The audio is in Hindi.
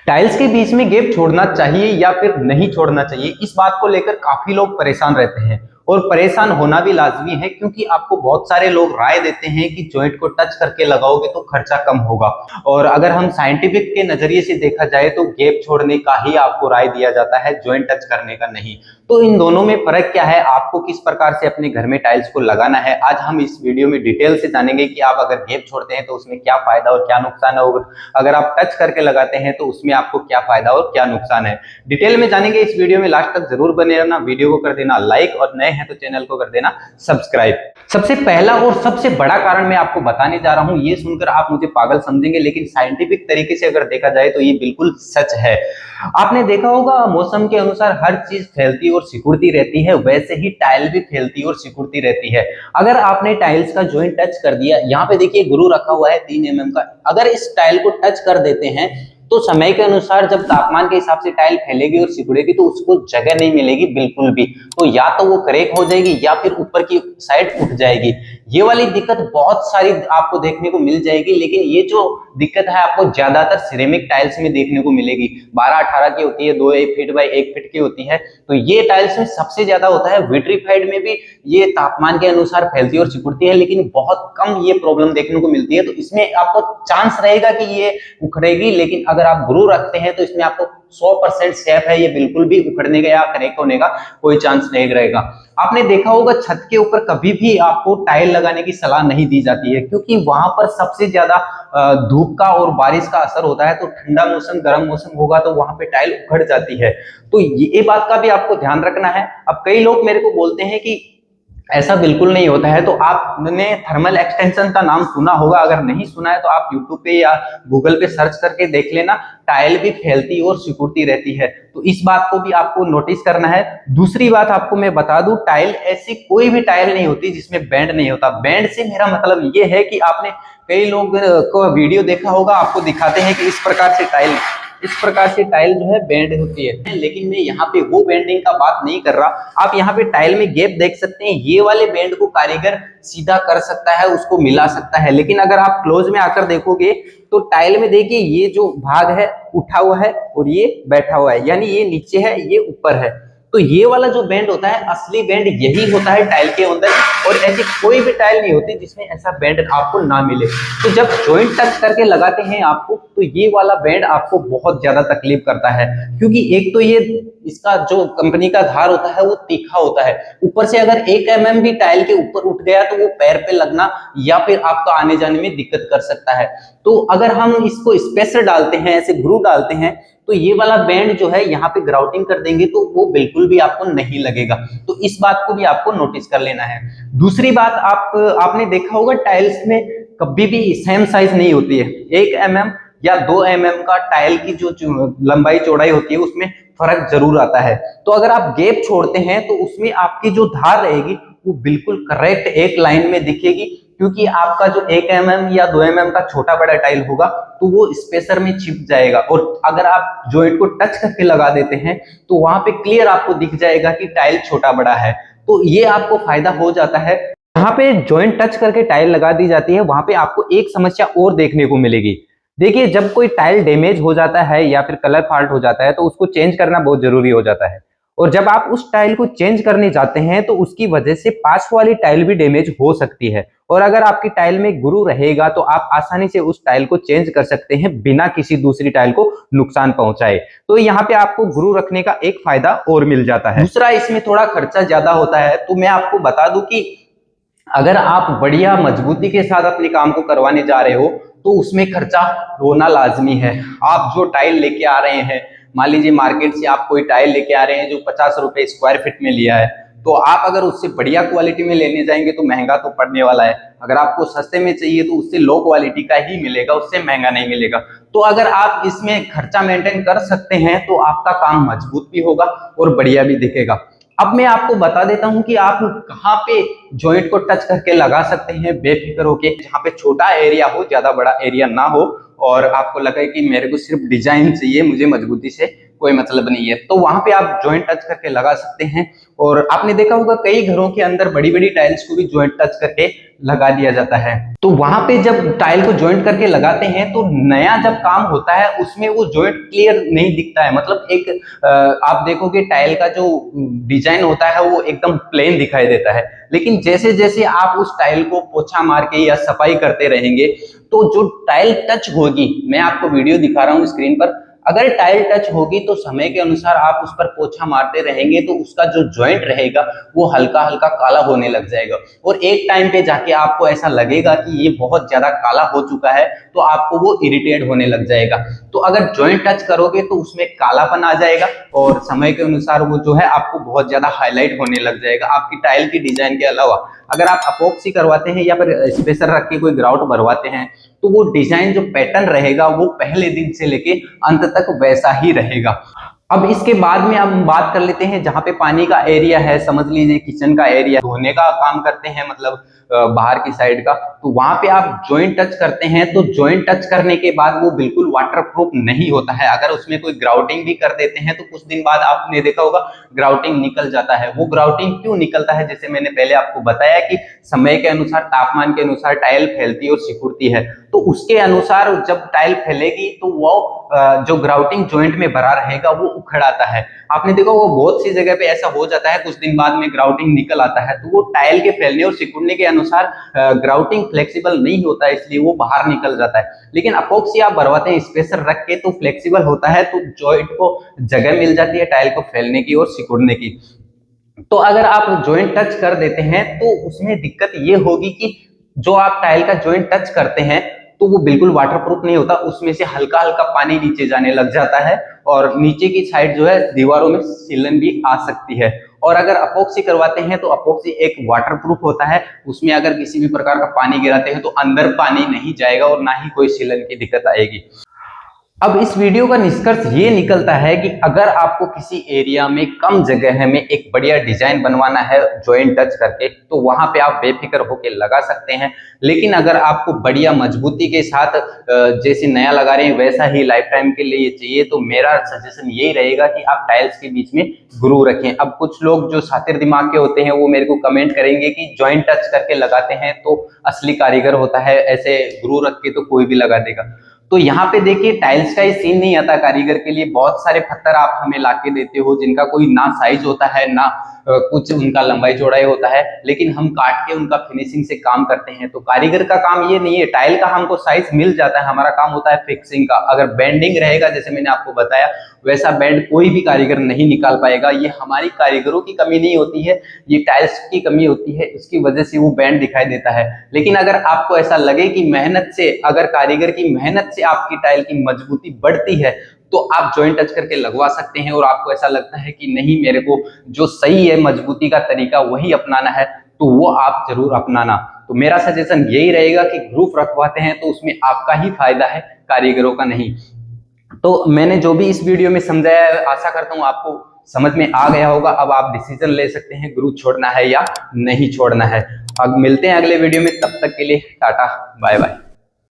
टाइल्स के बीच में गैप छोड़ना चाहिए या फिर नहीं छोड़ना चाहिए, इस बात को लेकर काफी लोग परेशान रहते हैं और परेशान होना भी लाजमी है, क्योंकि आपको बहुत सारे लोग राय देते हैं कि जॉइंट को टच करके लगाओगे तो खर्चा कम होगा। और अगर हम साइंटिफिक के नजरिए से देखा जाए तो गैप छोड़ने का ही आपको राय दिया जाता है, जॉइंट टच करने का नहीं। तो इन दोनों में फर्क क्या है, आपको किस प्रकार से अपने घर में टाइल्स को लगाना है, आज हम इस वीडियो में डिटेल से जानेंगे कि आप अगर गैप छोड़ते हैं तो उसमें क्या फायदा और क्या नुकसान है, और अगर आप टच करके लगाते हैं तो उसमें आपको क्या फायदा और क्या नुकसान है, डिटेल में जानेंगे। इस वीडियो में लास्ट तक जरूर बने रहना, वीडियो को कर देना लाइक और नए हैं तो चैनल को कर देना सब्सक्राइब। सबसे पहला और सबसे बड़ा कारण मैं आपको बताने जा रहा हूं, ये सुनकर आप मुझे पागल समझेंगे, लेकिन साइंटिफिक तरीके से अगर देखा जाए तो ये बिल्कुल सच है। आपने देखा होगा मौसम के अनुसार हर चीज फैलती और सिकुड़ती रहती है, वैसे ही टाइल भी फैलती और सिकुड़ती रहती है। अगर आपने टाइल्स का जॉइंट टच कर दिया, यहाँ पे देखिए ग्रू रखा हुआ है 3 mm का, अगर इस टाइल को टच कर देते हैं तो समय के अनुसार जब तापमान के हिसाब से टाइल फैलेगी और सिकुड़ेगी तो उसको जगह नहीं मिलेगी बिल्कुल भी, तो या तो वो क्रैक हो जाएगी या फिर ऊपर की साइड उठ जाएगी। ये वाली दिक्कत बहुत सारी आपको देखने को मिल जाएगी, लेकिन ये जो दिक्कत है आपको ज्यादातर सिरेमिक टाइल्स में देखने को मिलेगी। 12-18 की होती है, 2 फीट बाई 1 फीट की होती है, तो ये टाइल्स में सबसे ज्यादा होता है। विट्रीफाइड में भी ये तापमान के अनुसार फैलती और सिकुड़ती है, लेकिन बहुत कम ये प्रॉब्लम देखने को मिलती है, तो इसमें आपको चांस रहेगा कि ये उखड़ेगी, लेकिन अगर आप ग्रू रखते हैं तो इसमें आपको 100% सेफ है, ये बिल्कुल भी उखड़ने का या क्रैक होने का कोई चांस नहीं रहेगा। आपने देखा होगा छत के ऊपर कभी भी आपको टाइल लगाने की सलाह नहीं दी जाती है, क्योंकि वहां पर सबसे ज्यादा धूप का और बारिश का असर होता है, तो ठंडा मौसम गर्म मौसम होगा तो वहां पे टाइल उखड़ जाती है। तो ये बात का भी आपको ध्यान रखना है। अब कई लोग मेरे को बोलते हैं कि ऐसा बिल्कुल नहीं होता है, तो आपने थर्मल एक्सटेंशन का नाम सुना होगा, अगर नहीं सुना है तो आप यूट्यूब पे या गूगल पे सर्च करके देख लेना, टाइल भी फैलती और सिकुड़ती रहती है, तो इस बात को भी आपको नोटिस करना है। दूसरी बात आपको मैं बता दूं, टाइल ऐसी कोई भी टाइल नहीं होती जिसमें बेंड नहीं होता। बेंड से मेरा मतलब ये है कि आपने कई लोग को वीडियो देखा होगा, आपको दिखाते हैं कि इस प्रकार से टाइल जो है बेंड होती है, लेकिन मैं यहाँ पे वो बेंडिंग का बात नहीं कर रहा। आप यहाँ पे टाइल में गैप देख सकते हैं, ये वाले बेंड को कारीगर सीधा कर सकता है, उसको मिला सकता है, लेकिन अगर आप क्लोज में आकर देखोगे तो टाइल में देखिए ये जो भाग है उठा हुआ है और ये बैठा हुआ है, यानी ये नीचे है ये ऊपर है। तो ये वाला जो बेंड होता है असली बेंड यही होता है टाइल के अंदर, और ऐसी कोई भी टाइल नहीं होती जिसमें ऐसा बेंड आपको ना मिले। तो जब जॉइंट टच करके लगाते हैं आपको, तो ये वाला बेंड आपको बहुत ज्यादा तकलीफ करता है, क्योंकि एक तो ये इसका जो कंपनी का धार होता है वो तीखा होता है, ऊपर से अगर 1 mm भी टाइल के ऊपर उठ गया तो वो पैर पे लगना या फिर आपका आने जाने में दिक्कत कर सकता है। तो अगर हम इसको स्पेसर डालते हैं, ऐसे ग्रू डालते हैं, तो ये वाला बैंड जो है यहाँ पे ग्राउटिंग कर देंगे तो वो बिल्कुल भी आपको नहीं लगेगा। तो इस बात को भी आपको नोटिस कर लेना है। दूसरी बात, आपने देखा होगा टाइल्स में कभी भी सेम साइज नहीं होती है। 1 mm या 2 mm का टाइल की जो लंबाई चौड़ाई होती है उसमें फर्क जरूर आता है। तो अगर आप गैप छोड़ते हैं तो उसमें आपकी जो धार रहेगी वो बिल्कुल करेक्ट एक लाइन में दिखेगी, क्योंकि आपका जो 1 mm या 2 mm का छोटा बड़ा टाइल होगा तो वो स्पेसर में छिप जाएगा, और अगर आप जॉइंट को टच करके लगा देते हैं तो वहां पे क्लियर आपको दिख जाएगा कि टाइल छोटा बड़ा है, तो ये आपको फायदा हो जाता है। जहाँ पे जॉइंट टच करके टाइल लगा दी जाती है वहां पे आपको एक समस्या और देखने को मिलेगी। देखिए, जब कोई टाइल डैमेज हो जाता है या फिर कलर फॉल्ट हो जाता है तो उसको चेंज करना बहुत जरूरी हो जाता है, और जब आप उस टाइल को चेंज करने जाते हैं तो उसकी वजह से पास वाली टाइल भी डैमेज हो सकती है, और अगर आपकी टाइल में ग्रू रहेगा तो आप आसानी से उस टाइल को चेंज कर सकते हैं बिना किसी दूसरी टाइल को नुकसान पहुंचाए। तो यहाँ पे आपको ग्रू रखने का एक फायदा और मिल जाता है। दूसरा, इसमें थोड़ा खर्चा ज्यादा होता है, तो मैं आपको बता दूं कि अगर आप बढ़िया मजबूती के साथ अपने काम को करवाने जा रहे हो तो उसमें खर्चा होना लाजमी है। आप जो टाइल लेके आ रहे हैं, मान लीजिए मार्केट से आप कोई टाइल लेके आ रहे हैं जो 50 रुपए स्क्वायर फीट में लिया है, तो आप अगर उससे बढ़िया क्वालिटी में लेने जाएंगे तो महंगा तो पड़ने वाला है। अगर आपको सस्ते में चाहिए तो उससे लो क्वालिटी का ही मिलेगा, उससे महंगा नहीं मिलेगा। तो अगर आप इसमें खर्चा मेंटेन कर सकते हैं तो आपका काम मजबूत भी होगा और बढ़िया भी दिखेगा। अब मैं आपको बता देता हूं कि आप कहाँ पे जॉइंट को टच करके लगा सकते हैं बेफिक्र होके, जहाँ पे छोटा एरिया हो, ज्यादा बड़ा एरिया ना हो, और आपको लगे कि मेरे को सिर्फ डिजाइन चाहिए, मुझे मजबूती से कोई मतलब नहीं है। तो वहां पे आप जॉइंट टच करके लगा सकते हैं। और आपने देखा होगा कई घरों के अंदर बड़ी बड़ी टाइल्स को भी जॉइंट टच करके लगा दिया जाता है। तो वहां पे जब टाइल को जॉइंट करके लगाते हैं तो नया जब काम होता है उसमें वो जॉइंट क्लियर नहीं दिखता है। मतलब एक आप देखोगे टाइल का जो डिजाइन होता है वो एकदम प्लेन दिखाई देता है। लेकिन जैसे जैसे आप उस टाइल को पोछा मार के या सफाई करते रहेंगे तो जो टाइल टच होगी, मैं आपको वीडियो दिखा रहा हूँ स्क्रीन पर, अगर टाइल टच होगी तो समय के अनुसार आप उस पर पोछा मारते रहेंगे तो उसका जो जॉइंट रहेगा वो हल्का हल्का काला होने लग जाएगा। और एक टाइम पे जाके आपको ऐसा लगेगा कि ये बहुत ज्यादा काला हो चुका है, तो आपको वो इरिटेट होने लग जाएगा। तो अगर जॉइंट टच करोगे तो उसमें कालापन आ जाएगा और समय के अनुसार वो जो है आपको बहुत ज्यादा हाईलाइट होने लग जाएगा आपकी टाइल की डिजाइन के अलावा। अगर आप अपॉक्सी करवाते हैं या फिर स्पेसर रख के कोई ग्राउट भरवाते हैं तो वो डिजाइन जो पैटर्न रहेगा वो पहले दिन से लेके अंत तक वैसा ही रहेगा। अब इसके बाद में हम बात कर लेते हैं जहां पे पानी का एरिया है, समझ लीजिए किचन का एरिया, धोने का काम करते हैं मतलब बाहर की साइड का, तो वहां पे आप जॉइंट टच करते हैं तो जॉइंट टच करने के बाद वो बिल्कुल वाटरप्रूफ नहीं होता है। अगर उसमें कोई ग्राउटिंग भी कर देते हैं तो कुछ दिन बाद आपने देखा होगा ग्राउटिंग निकल जाता है। वो ग्राउटिंग क्यों निकलता है, जैसे मैंने पहले आपको बताया कि समय के अनुसार, तापमान के अनुसार टाइल फैलती और सिकुड़ती है। तो उसके अनुसार जब टाइल फैलेगी तो वो जो ग्राउटिंग जॉइंट में भरा रहेगा वो उखड़ आता है। आपने देखा वो बहुत सी जगह पे ऐसा हो जाता है, कुछ दिन बाद में ग्राउटिंग निकल आता है। तो वो टाइल के फैलने और सिकुड़ने के अनुसार ग्राउटिंग फ्लेक्सिबल नहीं होता है, इसलिए वो बाहर निकल जाता है। लेकिन अपॉक्सी आप भरवाते हैं स्पेसर रख के तो फ्लेक्सिबल होता है, तो जॉइंट को जगह मिल जाती है टाइल को फैलने की और सिकुड़ने की। तो अगर आप जॉइंट टच कर देते हैं तो उसमें दिक्कत ये होगी कि जो आप टाइल का जॉइंट टच करते हैं तो वो बिल्कुल वाटरप्रूफ नहीं होता, उसमें से हल्का हल्का पानी नीचे जाने लग जाता है और नीचे की साइड जो है दीवारों में सीलन भी आ सकती है। और अगर अपॉक्सी करवाते हैं तो अपॉक्सी एक वाटरप्रूफ होता है, उसमें अगर किसी भी प्रकार का पानी गिराते हैं तो अंदर पानी नहीं जाएगा और ना ही कोई सीलन की दिक्कत आएगी। अब इस वीडियो का निष्कर्ष ये निकलता है कि अगर आपको किसी एरिया में कम जगह में एक बढ़िया डिजाइन बनवाना है जॉइंट टच करके तो वहां पे आप बेफिक्र होके लगा सकते हैं। लेकिन अगर आपको बढ़िया मजबूती के साथ जैसे नया लगा रहे हैं वैसा ही लाइफ टाइम के लिए चाहिए तो मेरा सजेशन यही रहेगा कि आप टाइल्स के बीच में ग्रू रखें। अब कुछ लोग जो शातिर दिमाग के होते हैं वो मेरे को कमेंट करेंगे कि जॉइंट टच करके लगाते हैं तो असली कारीगर होता है, ऐसे ग्रू रख के तो कोई भी लगा देगा। तो यहाँ पे देखिए टाइल्स का ही सीन नहीं आता कारीगर के लिए। बहुत सारे पत्थर आप हमें लाके देते हो जिनका कोई ना साइज होता है ना कुछ उनका लंबाई चौड़ाई होता है, लेकिन हम काट के उनका फिनिशिंग से काम करते हैं। तो कारीगर का काम ये नहीं है, टाइल का हमको साइज मिल जाता है, हमारा काम होता है फिक्सिंग का। अगर बेंडिंग रहेगा जैसे मैंने आपको बताया वैसा बेंड कोई भी कारीगर नहीं निकाल पाएगा। ये हमारी कारीगरों की कमी नहीं होती है, ये टाइल्स की कमी होती है, इसकी वजह से वो बैंड दिखाई देता है। लेकिन अगर आपको ऐसा लगे कि मेहनत से, अगर कारीगर की मेहनत से आपकी टाइल की मजबूती बढ़ती है तो आप जॉइंट टच करके लगवा सकते हैं। और आपको ऐसा लगता है कि नहीं मेरे को जो सही है मजबूती का तरीका वही अपनाना है तो वो आप जरूर अपनाना। तो मेरा सजेशन यही रहेगा कि ग्रूफ रखवाते हैं तो उसमें आपका ही फायदा है, कारीगरों का नहीं। तो मैंने जो भी इस वीडियो में समझाया है आशा करता हूँ आपको समझ में आ गया होगा। अब आप डिसीजन ले सकते हैं ग्रुप छोड़ना है या नहीं छोड़ना है। अब मिलते हैं अगले वीडियो में, तब तक के लिए टाटा बाय बाय।